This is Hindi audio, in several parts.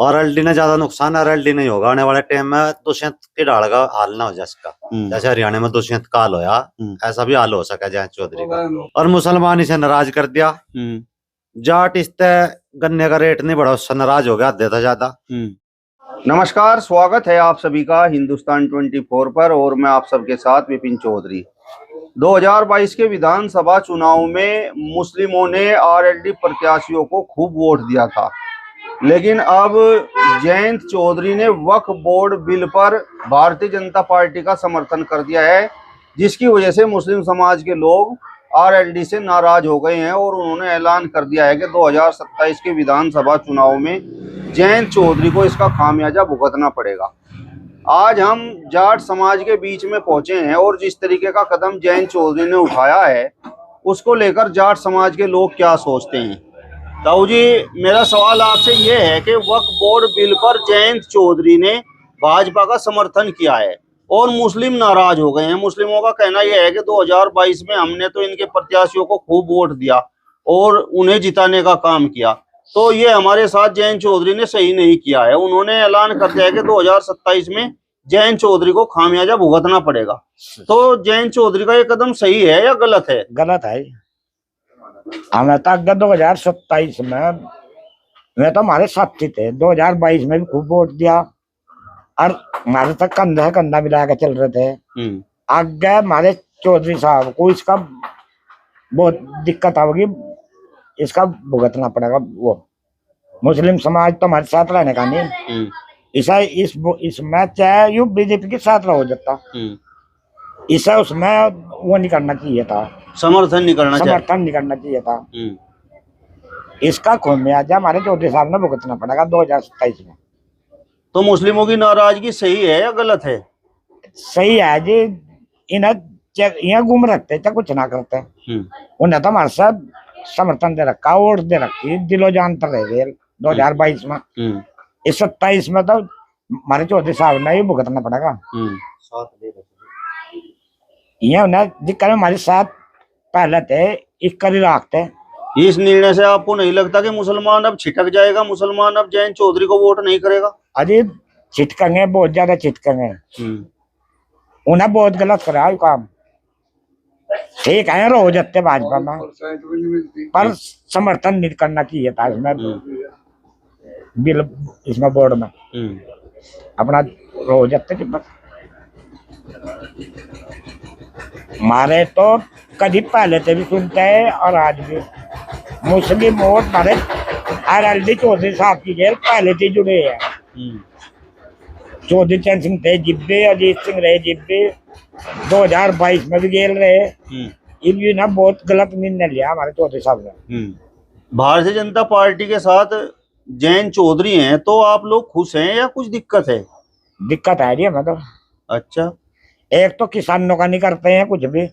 और एलडी ने ज्यादा नुकसान एलडी नहीं होगा आने वाले टाइम में। दुष्यंत की ढाल का हाल ना हो जाए इसका, जैसे हरियाणा में दुष्यंत का हाल होया, ऐसा भी हाल हो सका जयंत चौधरी का। और मुसलमान इसे नाराज कर दिया। जाट इससे गन्ने का रेट नहीं बढ़ा, उससे नाराज हो गया आधे से ज्यादा। नमस्कार, स्वागत है आप सभी का हिंदुस्तान 24 पर और मैं आप सबके साथ विपिन चौधरी। 2022 के विधानसभा चुनाव में मुस्लिमों ने आरएलडी प्रत्याशियों को खूब वोट दिया था, लेकिन अब जयंत चौधरी ने वक्फ बोर्ड बिल पर भारतीय जनता पार्टी का समर्थन कर दिया है, जिसकी वजह से मुस्लिम समाज के लोग आरएलडी से नाराज हो गए हैं और उन्होंने ऐलान कर दिया है कि 2027 के विधानसभा चुनाव में जयंत चौधरी को इसका खामियाजा भुगतना पड़ेगा। आज हम जाट समाज के बीच में पहुंचे हैं और जिस तरीके का कदम जयंत चौधरी ने उठाया है उसको लेकर जाट समाज के लोग क्या सोचते हैं। ताऊ जी, मेरा सवाल आपसे ये है कि वक्फ बोर्ड बिल पर जयंत चौधरी ने भाजपा का समर्थन किया है और मुस्लिम नाराज हो गए हैं। मुस्लिमों का कहना यह है कि 2022 में हमने तो इनके प्रत्याशियों को खूब वोट दिया और उन्हें जिताने का काम किया, तो ये हमारे साथ जयंत चौधरी ने सही नहीं किया है। उन्होंने ऐलान कर दिया है कि 2027 में जयंत चौधरी को खामियाजा भुगतना पड़ेगा। तो जयंत चौधरी का ये कदम सही है या गलत है? गलत है। हमें तो अगर 2027 में तो हमारे साथी थे, 2022 में भी खूब वोट दिया और हमारे तक कंधा कंधा मिला के चल रहे थे। आगे हमारे चौधरी साहब को इसका बहुत दिक्कत होगी, इसका भुगतना पड़ेगा। वो मुस्लिम समाज तो हमारे साथ रहने का नहीं, ऐसा इसमें चाहे यू बीजेपी के साथ रहो जाता, इसे उसमें वो नहीं करना चाहिए था, समर्थन नहीं करना चाहिए था। इसका खामियाजा हमारे चौधरी साहब ने भुगतना पड़ेगा 2027 में। तो मुस्लिमों की नाराजगी सही है या गलत है? सही है जी। इन्हें यहाँ घूम रखते चाहे कुछ ना करते, उन्हें तो हमारे साथ समर्थन दे रखा, वोट दे रखी, दिलो जान पर रह गए 2022 में। इस 27 में तो हमारे चौधरी साहब ने ही भुगतना पड़ेगा। ये उन्हें दिक्कत हमारे साथ पहले थे, इस कर रखते। इस निर्णय से आपको नहीं लगता कि मुसलमान अब छिटक जाएगा, मुसलमान अब जयंत चौधरी को वोट नहीं करेगा? अजी छिटकेंगे, बहुत ज्यादा छिटकेंगे। उन्हें बहुत गलत करा है काम। ठीक है, रो जाते भाजपा में, पर समर्थन नहीं करना चाहिए था इसमें बिल, इसमें बोर्ड में अपना रो जाते थे। मारे तो कभी पहले से भी सुनते हैं और आज भी मुस्लिम वोट मारे आरएलडी चौधरी साहब की जेल पहले से जुड़े हैं। चौधरी चरण सिंह थे जिब्बे, अजीत सिंह रहे जिब्बे, 2022 में भी जेल रहे। ये ना बहुत गलत निर्णय लिया हमारे चौधरी साहब ने। भारतीय जनता पार्टी के साथ जयंत चौधरी हैं, तो आप लोग खुश हैं या कुछ दिक्कत है? दिक्कत है जी हमें तो। अच्छा, एक तो किसानों का नहीं करते हैं कुछ भी।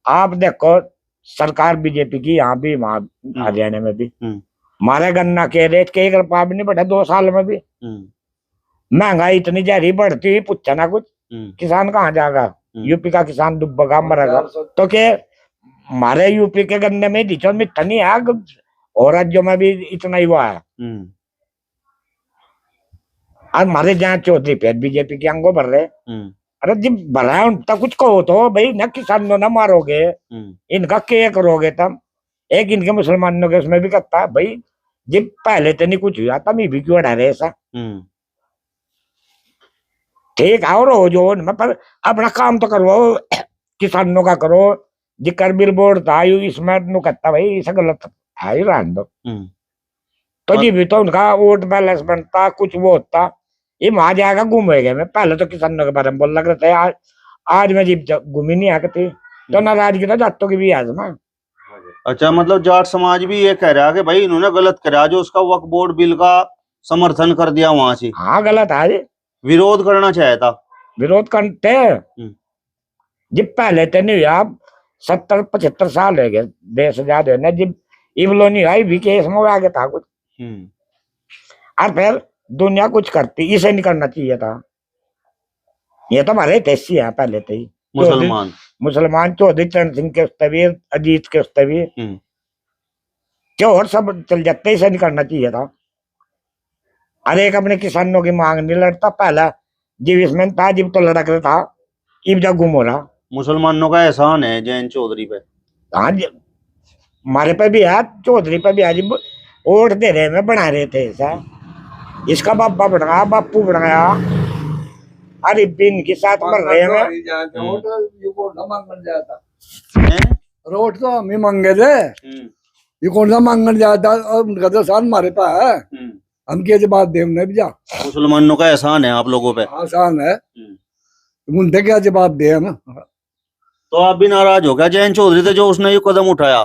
आप देखो सरकार बीजेपी की, यहाँ भी वहाँ हरियाणा में भी हमारे गन्ना के रेट के 1 रुपया भी नहीं बढ़ा 2 साल में भी। महंगाई इतनी जहरी बढ़ती हुई, पूछा ना कुछ। किसान कहाँ जाएगा? यूपी का किसान डूबेगा, मरेगा। तो के हमारे यूपी के गन्ने में नीचे मिट्टा नहीं है, और राज्यों में भी इतना ही हुआ है। और हमारे जहाँ चौधरी पे बीजेपी के अंगों भर रहे। अरे जब भरा उनका कुछ कहो तो भाई ना, किसानों ना मारोगे, इनका क्या करोगे तुम? एक इनके मुसलमानों के उसमें भी करता भाई, जब पहले तो नहीं कुछ हुआ तब भी क्यों अड़ा रहे ऐसा? ठीक है, और हो जो उनमें, पर अपना काम तो करो, किसानों का करो। जिक्र बिल बोर्ड था इसमें नु कहता भाई इसे गलत है ही रहने दो। तो जी भी तो उनका वोट बैलेंस बनता, कुछ वो होता। ये वहां जाएगा घूमेगा। मैं पहले तो किसानों के बारे में बोल लग रहे थे, आज मैं जीप घूमी नहीं आती तो नाराजगी तो जाटों की भी आज में। अच्छा, मतलब जाट समाज भी ये कह रहा है कि भाई इन्होंने गलत करा जो उसका वक्फ बोर्ड बिल का समर्थन कर दिया वहां से। हाँ गलत है, विरोध करना चाहे था। विरोध करते जब पहले तो नहीं हुआ, 70-75 साल रह गए देश आजाद होने, जब इवलो नहीं हुआ भी केस में आ गया था कुछ। और फिर दुनिया कुछ करती, इसे नहीं करना चाहिए था। ये तो हमारे देशी है पहले से ही मुसलमान। चौधरी चरण सिंह के उसते भी, अजीत के उसते भी, और सब चल जाते, इसे नहीं करना चाहिए था। अरे एक अपने किसानों की मांग नहीं लड़ता, पहला जीव इसमें था, जीव तो लड़क रहा था, इब जा गुम हो रहा। मुसलमानों का एहसान है जैन चौधरी पे। हाँ हमारे पे भी है, चौधरी पे भी है, वोट दे रहे में बना रहे थे ऐसा। इसका बापा बनाया, बापू बनाया, अरे बिन के साथ मर रहे हैं। रोट तो हम ही मांगे थे, ये कौन सा मांगने जाता, और उनका तो आसान हमारे पास है, हम के जवाब दे उन्हें भी जा। मुसलमानों का एहसान है आप लोगों पे। आसान है, उनसे क्या जवाब दे हम। तो आप भी नाराज हो गया जैन चौधरी से जो उसने ये कदम उठाया?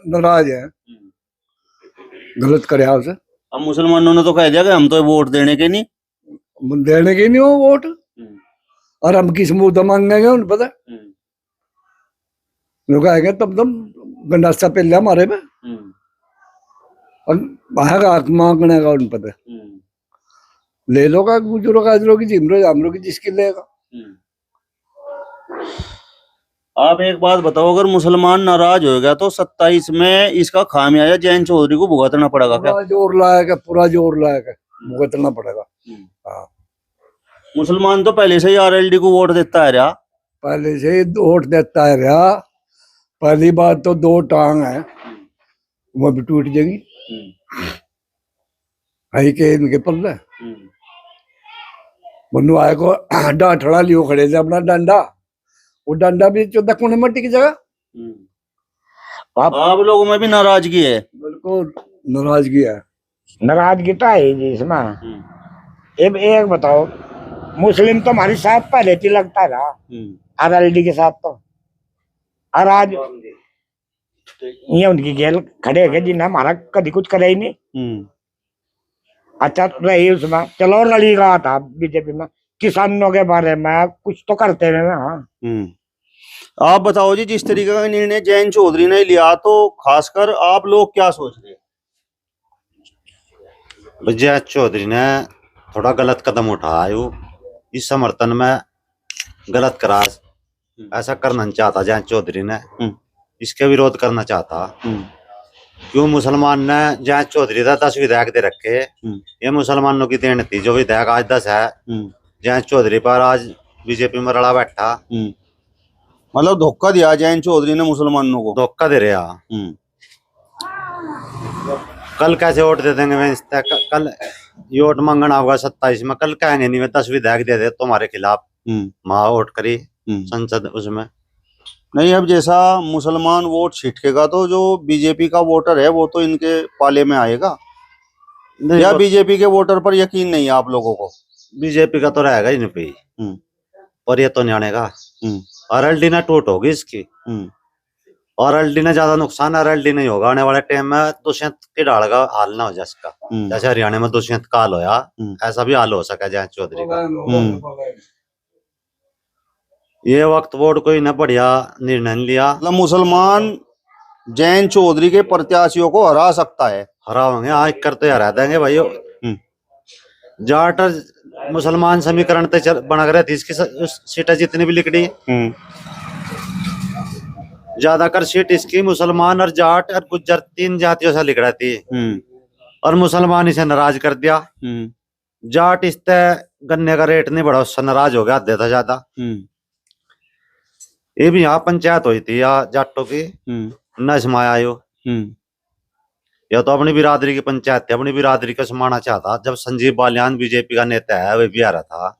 नाराज है, गलत करे उसे। अब मुसलमानों ने तो कह दिया कि हम तो वोट देने के नहीं, देने के नहीं हो वोट, और हम किस मुंह तो मांगेंगे उन पता लोग आएंगे तब तुम गंडासा पे लिया हमारे में, और बाहर आग मांगने का उन पता ले लो का गुजरो गाजरो की जिमरो जामरो की जिसकी लेगा। आप एक बात बताओ, अगर मुसलमान नाराज हो गया तो 27 में इसका खामियाजा जैन चौधरी को भुगतना पड़ेगा क्या? पूरा जोर लाएगा, पूरा जोर लाएगा, भुगतना पड़ेगा। हाँ, मुसलमान तो पहले से ही आरएलडी को वोट देता है रहा, पहले से ही वोट देता है रहा। पहली बात तो 2 टांग है वो भी टूट जाएगी, है के इनके पल्ले मनु आए को डांठड़ा लियो खड़े थे अपना डंडा, वो डंडा भी 14 कोने मट्टी की जगह। आप लोगों में भी नाराजगी है? बिल्कुल नाराजगी है, नाराजगी तो है जी इसमें। अब एक बताओ, मुस्लिम तो हमारे साथ पहले थी लगता रहा आरएलडी के साथ, तो और आज ये उनकी गेल खड़े है जिन्हें हमारा कभी कुछ करे ही नहीं। अच्छा रही उसमें, चलो लड़ी रहा था बीजेपी में, किसानों के बारे में कुछ तो करते रहे ना। आप बताओ जी, जिस तरीके का निर्णय जैन चौधरी ने लिया तो खासकर आप लोग क्या सोच रहे हैं? जैन चौधरी ने थोड़ा गलत कदम उठाया, इस समर्थन में गलत करा, ऐसा करना नहीं चाहता जैन चौधरी ने, इसके विरोध करना चाहता। क्यों मुसलमान ने जैन चौधरी का 10 विधायक दे रखे, ये मुसलमानों की देन थी। जो विधायक आज 10 है, जैन चौधरी पर आज बीजेपी में रड़ा बैठा, मतलब धोखा दिया जैन चौधरी ने मुसलमानों को, धोखा दे रहा। कल कैसे वोट दे देंगे? कल ये वोट मांगना होगा 27 में, कल कहेंगे नहीं 10 विधायक दे दे तुम्हारे खिलाफ, माँ वोट करी संसद उसमें नहीं। अब जैसा मुसलमान वोट छिटकेगा तो जो बीजेपी का वोटर है वो तो इनके पाले में आएगा, या बीजेपी के वोटर पर यकीन नहीं है आप लोगों को? बीजेपी का तो रहेगा ही नहीं पे, पर ये तो नहीं आनेगा। आरएलडी ने टूट होगी इसकी, आरएलडी ने ज्यादा नुकसान आरएलडी नहीं होगा आने वाले टाइम में। दुष्यंत की ढाल का हाल ना हो जाए इसका, जैसे हरियाणा में दुष्यंत का हाल होया, ऐसा भी हाल हो सका जैन चौधरी का। ये वक्त वोट कोई ना बढ़िया निर्णय लिया, मतलब मुसलमान जैन चौधरी के प्रत्याशियों को हरा सकता है। हराओगे आज करते हरा देंगे भाई। जाट मुसलमान समीकरण ते बन रहे थी, इसकी सीटें जितनी भी लिखड़ी ज्यादातर सीट इसकी मुसलमान और जाट और गुज्जर 3 जातियों से लिख रही थी, और मुसलमान इसे नाराज कर दिया। जाट इससे गन्ने का रेट नहीं बढ़ा, उससे नाराज हो गया आधे था ज्यादा। ये भी यहाँ पंचायत हुई थी या जाटों की न समाया आयो, यह तो अपनी बिरादरी की पंचायत थी, अपनी बिरादरी को समाना चाहता। जब संजीव बालियान बीजेपी का नेता है वह भी आ रहा था,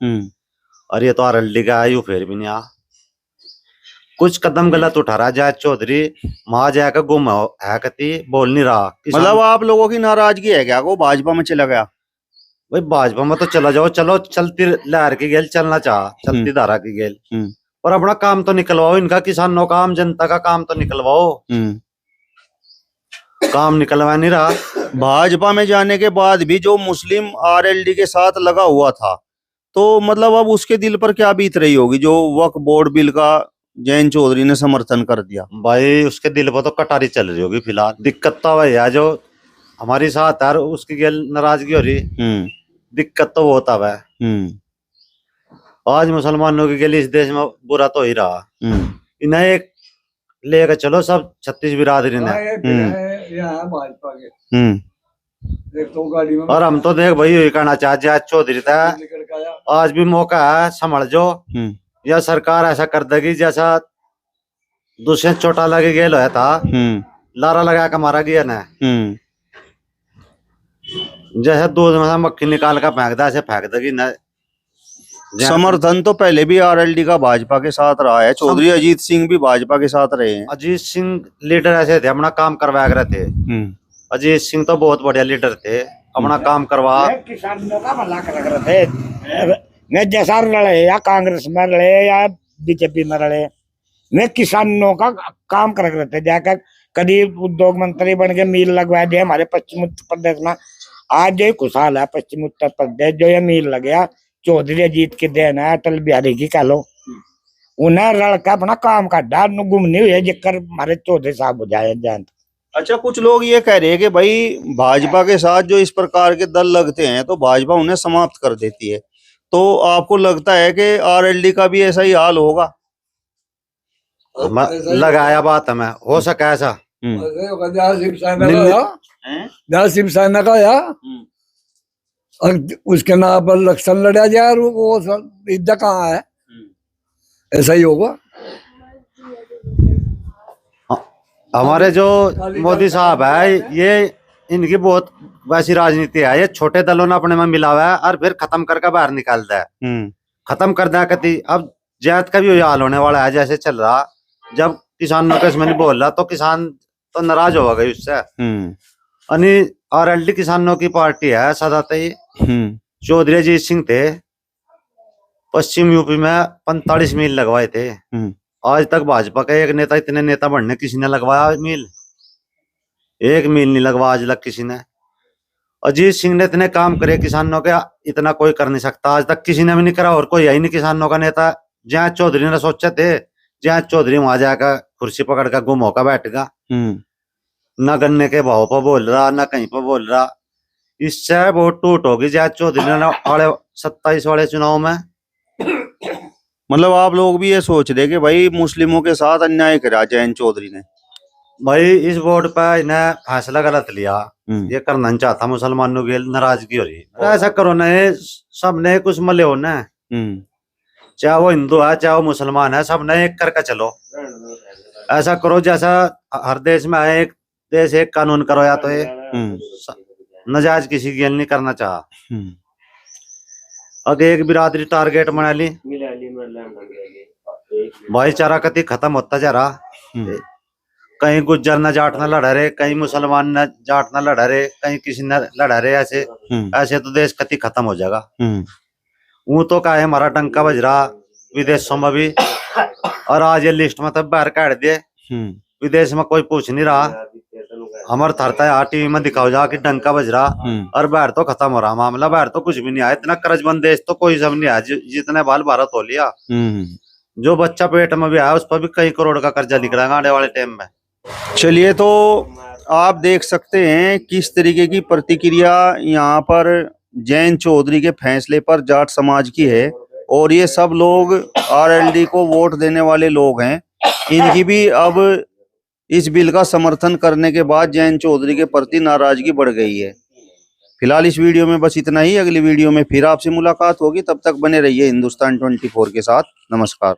और ये तो आरएलडी का आयु फिर भी नहीं आ। कुछ कदम गलत उठा रहा जैन चौधरी, वहां जाकर गुम है कती बोल नहीं रहा। मतलब आप लोगों की नाराजगी है क्या वो भाजपा में चला गया? भाई भाजपा में तो चला जाओ, चलो चलती लहर की गेल चलना चाह, चलती धारा की गेल, और अपना काम तो निकलवाओ। इनका किसानों का, आम जनता का काम तो निकलवाओ। काम निकलवा नहीं रहा। भाजपा में जाने के बाद भी जो मुस्लिम आरएलडी के साथ लगा हुआ था, तो मतलब अब उसके दिल पर क्या बीत रही होगी जो वक्फ बोर्ड बिल का जैन चौधरी ने समर्थन कर दिया? भाई उसके दिल पर तो कटारी चल रही होगी फिलहाल। दिक्कत तो वही है जो हमारी साथ है, उसकी गेल नाराजगी हो रही। दिक्कत तो वो होता है। आज मुसलमानों की गेल इस देश में बुरा तो ही रहा। इन्हें एक लेकर चलो सब 36 बिरादरी ने, यहाँ भाजपा के तो गाड़ी में और हम तो देख भाई यही कहना चाहते जयंत चौधरी था, निकल के आया। आज भी मौका है, संभल जो, या सरकार ऐसा कर देगी जैसा दूसरे चोटा लगे गेल होया था, लारा लगा के मारा गया ना, जैसे दूध में से मक्खी निकाल कर फेंक दे ऐसे फेंक देगी ना। समर्थन तो पहले भी आरएलडी का भाजपा के साथ रहा है, चौधरी अजीत सिंह भी भाजपा के साथ रहे हैं। अजीत सिंह लीडर ऐसे थे, अपना काम करवा रहे थे। अजीत सिंह तो बहुत बढ़िया लीडर थे, अपना काम करवा। किसानों का भला कर रहे थे। मैं जैसा लड़े या कांग्रेस में लड़े या बीजेपी में लड़े, मैं किसानों का काम कर रहे थे। जाकर कभी उद्योग मंत्री बन के मिल लगवा दिए हमारे पश्चिम उत्तर प्रदेश में। आज जो खुशहाल है पश्चिम उत्तर प्रदेश, जो ये मिल लग गया चौधरी अजीत की देन है, अटल बिहारी की कह लो। उन्हें लड़का अपना काम काटा घूमनी हुई है जिक्र हमारे चौधरी साहब हो जाए जयंत। अच्छा, कुछ लोग ये कह रहे हैं कि भाई भाजपा के साथ जो इस प्रकार के दल लगते हैं तो भाजपा उन्हें समाप्त कर देती है, तो आपको लगता है कि आरएलडी का भी ऐसा ही हाल होगा? लगाया बात हमें हो सका ऐसा। जहाँ शिवसेना का या और उसके नाम पर इलेक्शन लड़ा जाए, वो इज्जत कहाँ है? ऐसा ही होगा। हमारे जो मोदी साहब है, ये इनकी बहुत वैसी राजनीति है, ये छोटे दलों ने अपने में मिला हुआ है और फिर खत्म करके बाहर निकालता है, खत्म कर दिया कति। अब जैत का भी वही हाल होने वाला है जैसे चल रहा। जब किसानों के इसमें नहीं बोल रहा तो किसान तो नाराज हो गए उससे। आरएलडी किसानों की पार्टी है सदा ही। चौधरी अजीत सिंह थे, पश्चिम यूपी में 45 मील लगवाए थे। आज तक भाजपा का एक नेता, इतने नेता बढ़ने किसी ने लगवाया मील? एक मील नहीं लगवा आज तक किसी ने। अजीत सिंह ने इतने काम करे किसानों के, इतना कोई कर नहीं सकता आज तक, किसी ने भी नहीं करा और कोई है ही नहीं किसानों का नेता। जयंत चौधरी ने सोचे थे, जयंत चौधरी वहां जाकर कुर्सी पकड़ कर गुम होकर बैठेगा, न गन्ने के भाव पर बोल रहा न कहीं पर बोल रहा। इससे बहुत टूट होगी जयंत चौधरी ने 27 वाले चुनाव में। मतलब आप लोग भी ये सोच रहे कि भाई मुस्लिमों के साथ अन्याय करा जयंत चौधरी ने? भाई इस वोट पर इन्हें फैसला गलत लिया, ये करना नहीं चाहता, मुसलमानों की नाराजगी हो रही है। ऐसा करो ना, सबने कुछ मले हो ना, चाहे वो हिंदू है चाहे वो मुसलमान है, सबने एक करके चलो। ऐसा करो जैसा हर देश में है, एक देश एक कानून करो, या तो ये नजायज किसी की नहीं करना चाह। अगर एक बिरादरी टारगेट बना ली, भाईचारा कति खत्म होता जा रहा। कहीं गुज्जर न जाट न लड़ा रहे, कहीं मुसलमान न जाट न लड़ा रहे, कहीं किसी न लड़ा रहे। ऐसे तो देश कति खत्म हो जाएगा। वो तो का है हमारा डंका बज रहा विदेशों में भी, और आज ये लिस्ट में तब बाहर काट दिए। विदेश में कोई पूछ नहीं रहा, हमारे थरता है टीवी में दिखाओ जा कि डंका बज रहा, और बाहर तो खत्म हो रहा मामला। बाहर तो कुछ भी नहीं आया, इतना कर्जबंद देश तो कोई सब नहीं आया जितने बाल भारत हो लिया। जो बच्चा पेट में भी आया उस पर भी कई करोड़ का कर्जा निकलेगा आने वाले टाइम में। चलिए, तो आप देख सकते हैं किस तरीके की प्रतिक्रिया यहाँ पर जयंत चौधरी के फैसले पर जाट समाज की है, और ये सब लोग आरएलडी को वोट देने वाले लोग हैं। इनकी भी अब इस बिल का समर्थन करने के बाद जयंत चौधरी के प्रति नाराजगी बढ़ गई है। फिलहाल इस वीडियो में बस इतना ही। अगली वीडियो में फिर आपसे मुलाकात होगी, तब तक बने रहिए हिंदुस्तान 24 के साथ। नमस्कार।